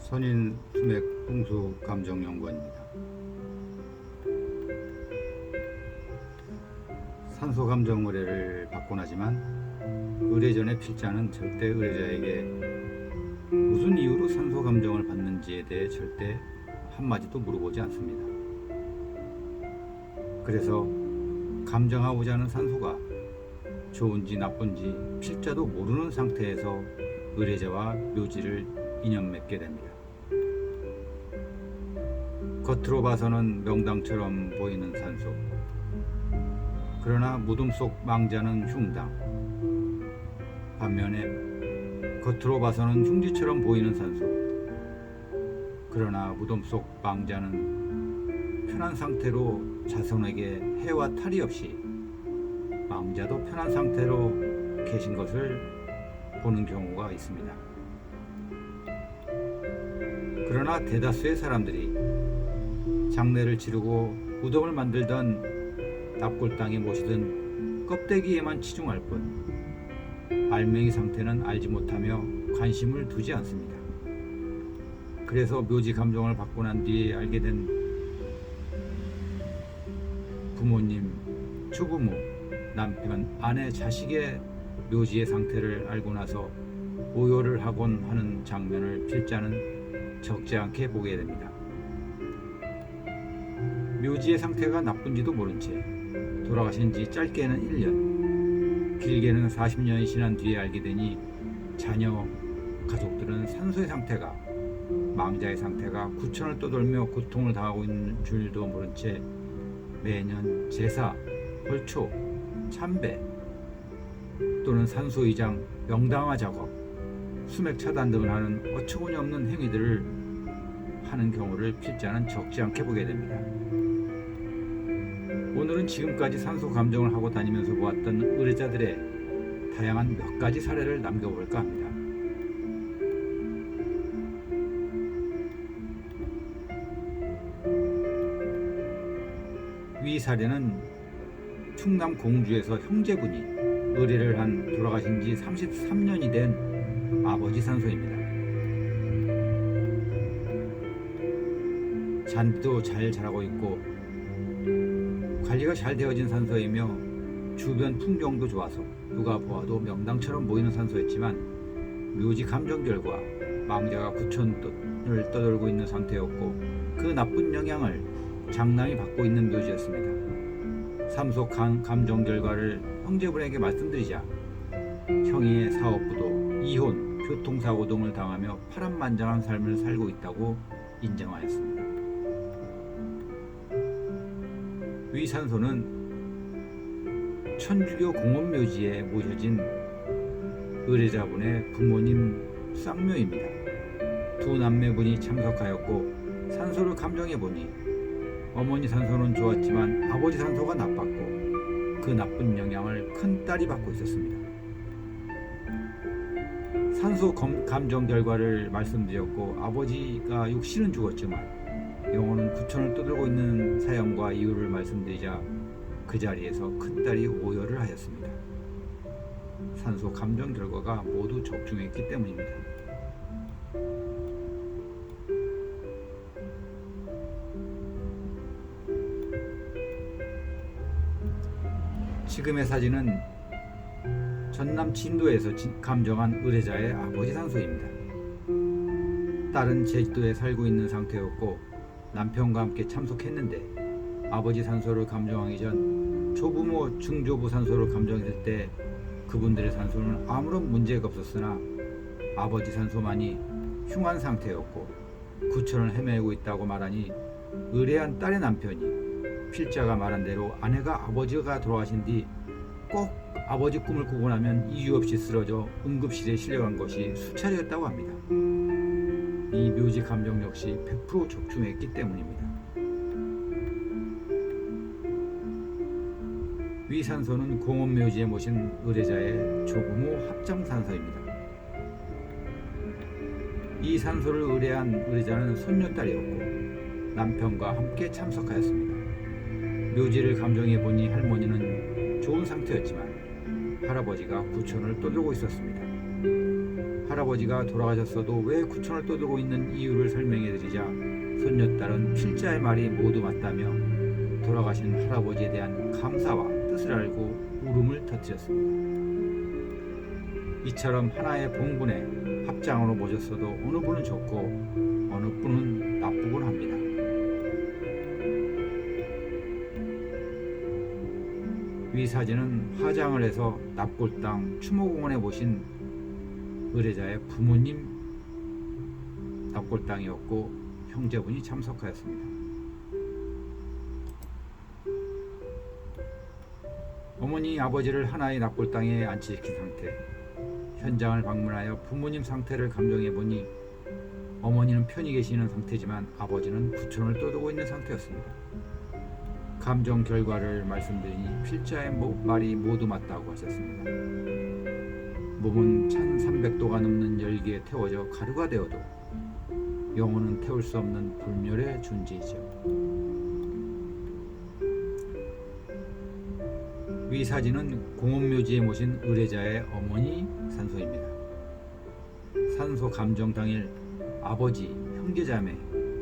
선인 수맥 풍수 감정 연구원입니다. 산소 감정 의뢰를 받곤 하지만 의뢰 전에 필자는 절대 의뢰자에게 무슨 이유로 산소 감정을 받는지에 대해 절대 한마디도 물어보지 않습니다. 그래서 감정하고자 하는 산소가 좋은지 나쁜지 필자도 모르는 상태에서 의뢰자와 묘지를 인연 맺게 됩니다. 겉으로 봐서는 명당처럼 보이는 산소, 그러나 무덤 속 망자는 흉당. 반면에 겉으로 봐서는 흉지처럼 보이는 산소, 그러나 무덤 속 망자는 편한 상태로 자손에게 해와 탈이 없이 망자도 편한 상태로 계신 것을 보는 경우가 있습니다. 그러나 대다수의 사람들이 장례를 치르고 무덤을 만들던 납골당에 모시던 껍데기에만 치중할 뿐 알맹이 상태는 알지 못하며 관심을 두지 않습니다. 그래서 묘지 감정을 받고 난 뒤에 알게 된 부모님, 조부모, 남편, 아내, 자식의 묘지의 상태를 알고 나서 오열을 하곤 하는 장면을 필자는 적지 않게 보게 됩니다. 묘지의 상태가 나쁜지도 모른 채 돌아가신 지 짧게는 1년, 길게는 40년이 지난 뒤에 알게 되니 자녀, 가족들은 산소의 상태가, 망자의 상태가 구천을 떠돌며 고통을 당하고 있는 줄도 모른 채 매년 제사, 벌초, 참배 또는 산소 이장, 명당화 작업, 수맥 차단 등을 하는 어처구니 없는 행위들을 하는 경우를 필자는 적지 않게 보게 됩니다. 오늘은 지금까지 산소 감정을 하고 다니면서 보았던 의뢰자들의 다양한 몇 가지 사례를 남겨볼까 합니다. 위 사례는 충남 공주에서 형제분이 의뢰를 한 돌아가신 지 33년이 된 아버지 산소입니다. 잔디도 잘 자라고 있고 관리가 잘 되어진 산소이며 주변 풍경도 좋아서 누가 보아도 명당처럼 보이는 산소였지만 묘지 감정 결과 망자가 구천을 떠돌고 있는 상태였고 그 나쁜 영향을 장남이 받고 있는 묘지였습니다. 산소 감정 결과를 형제분에게 말씀드리자 형의 사업부도 이혼, 교통사고 등을 당하며 파란만장한 삶을 살고 있다고 인정하였습니다. 위 산소는 천주교 공원묘지에 모셔진 의뢰자분의 부모님 쌍묘입니다. 두 남매분이 참석하였고 산소를 감정해보니 어머니 산소는 좋았지만 아버지 산소가 나빴고 그 나쁜 영향을 큰딸이 받고 있었습니다. 산소 감정 결과를 말씀드렸고 아버지가 육신은 죽었지만 영혼은 구천을 떠들고 있는 사연과 이유를 말씀드리자 그 자리에서 큰딸이 오열을 하였습니다. 산소 감정 결과가 모두 적중했기 때문입니다. 지금의 사진은 전남 진도에서 감정한 의뢰자의 아버지 산소입니다. 딸은 제주도에 살고 있는 상태였고 남편과 함께 참석했는데 아버지 산소를 감정하기 전 조부모, 증조부 산소를 감정했을 때 그분들의 산소는 아무런 문제가 없었으나 아버지 산소만이 흉한 상태였고 구천을 헤매고 있다고 말하니 의뢰한 딸의 남편이 필자가 말한 대로 아내가 아버지가 돌아가신 뒤 꼭 아버지 꿈을 꾸고 나면 이유 없이 쓰러져 응급실에 실려간 것이 수차례였다고 합니다. 이 묘지 감정 역시 100% 적중했기 때문입니다. 위 산소는 공원묘지에 모신 의뢰자의 조부모 합장산소입니다. 이 산소를 의뢰한 의뢰자는 손녀딸이었고 남편과 함께 참석하였습니다. 묘지를 감정해보니 할머니는 좋은 상태였지만 할아버지가 구천을 떠들고 있었습니다. 할아버지가 돌아가셨어도 왜 구천을 떠들고 있는 이유를 설명해 드리자 손녀딸은 필자의 말이 모두 맞다며 돌아가신 할아버지에 대한 감사와 뜻을 알고 울음을 터뜨렸습니다. 이처럼 하나의 봉분에 합장으로 모셨어도 어느 분은 좋고 어느 분은 나쁘곤 합니다. 위 사진은 화장을 해서 납골당 추모공원에 모신 의뢰자의 부모님 납골당이었고 형제분이 참석하였습니다. 어머니 아버지를 하나의 납골당에 안치시킨 상태, 현장을 방문하여 부모님 상태를 감정해 보니 어머니는 편히 계시는 상태지만 아버지는 구천을 떠들고 있는 상태였습니다. 감정 결과를 말씀드리니 필자의 말이 모두 맞다고 하셨습니다. 몸은 1300도가 넘는 열기에 태워져 가루가 되어도 영혼은 태울 수 없는 불멸의 존재이죠. 위 사진은 공업묘지에 모신 의뢰자의 어머니 산소입니다. 산소 감정 당일 아버지, 형제자매,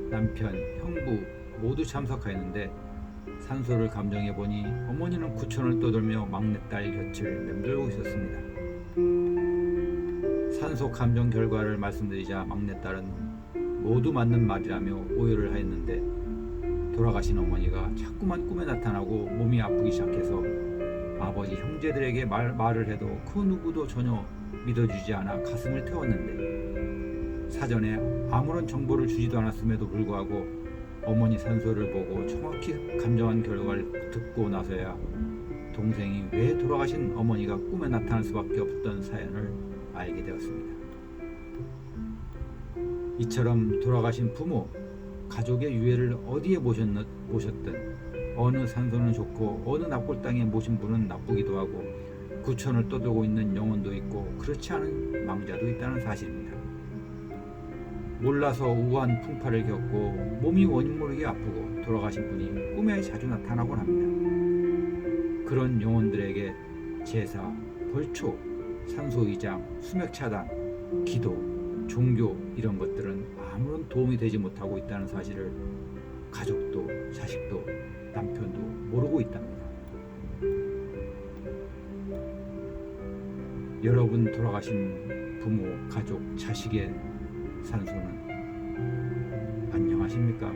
남편, 형부 모두 참석하였는데 산소를 감정해 보니 어머니는 구천을 떠돌며 막내딸 곁을 맴돌고 있었습니다. 산소 감정 결과를 말씀드리자 막내딸은 모두 맞는 말이라며 오해를 하였는데 돌아가신 어머니가 자꾸만 꿈에 나타나고 몸이 아프기 시작해서 아버지 형제들에게 말을 해도 그 누구도 전혀 믿어주지 않아 가슴을 태웠는데 사전에 아무런 정보를 주지도 않았음에도 불구하고 어머니 산소를 보고 정확히 감정한 결과를 듣고 나서야 동생이 왜 돌아가신 어머니가 꿈에 나타날 수밖에 없던 사연을 알게 되었습니다. 이처럼 돌아가신 부모, 가족의 유해를 어디에 모셨든 어느 산소는 좋고 어느 납골당에 모신 분은 나쁘기도 하고 구천을 떠들고 있는 영혼도 있고 그렇지 않은 망자도 있다는 사실입니다. 몰라서 우한 풍파를 겪고 몸이 원인 모르게 아프고 돌아가신 분이 꿈에 자주 나타나곤 합니다. 그런 영혼들에게 제사, 벌초, 산소이장, 수맥차단, 기도, 종교 이런 것들은 아무런 도움이 되지 못하고 있다는 사실을 가족도 자식도 남편도 모르고 있답니다. 여러분 돌아가신 부모, 가족, 자식의 산소는 안녕하십니까?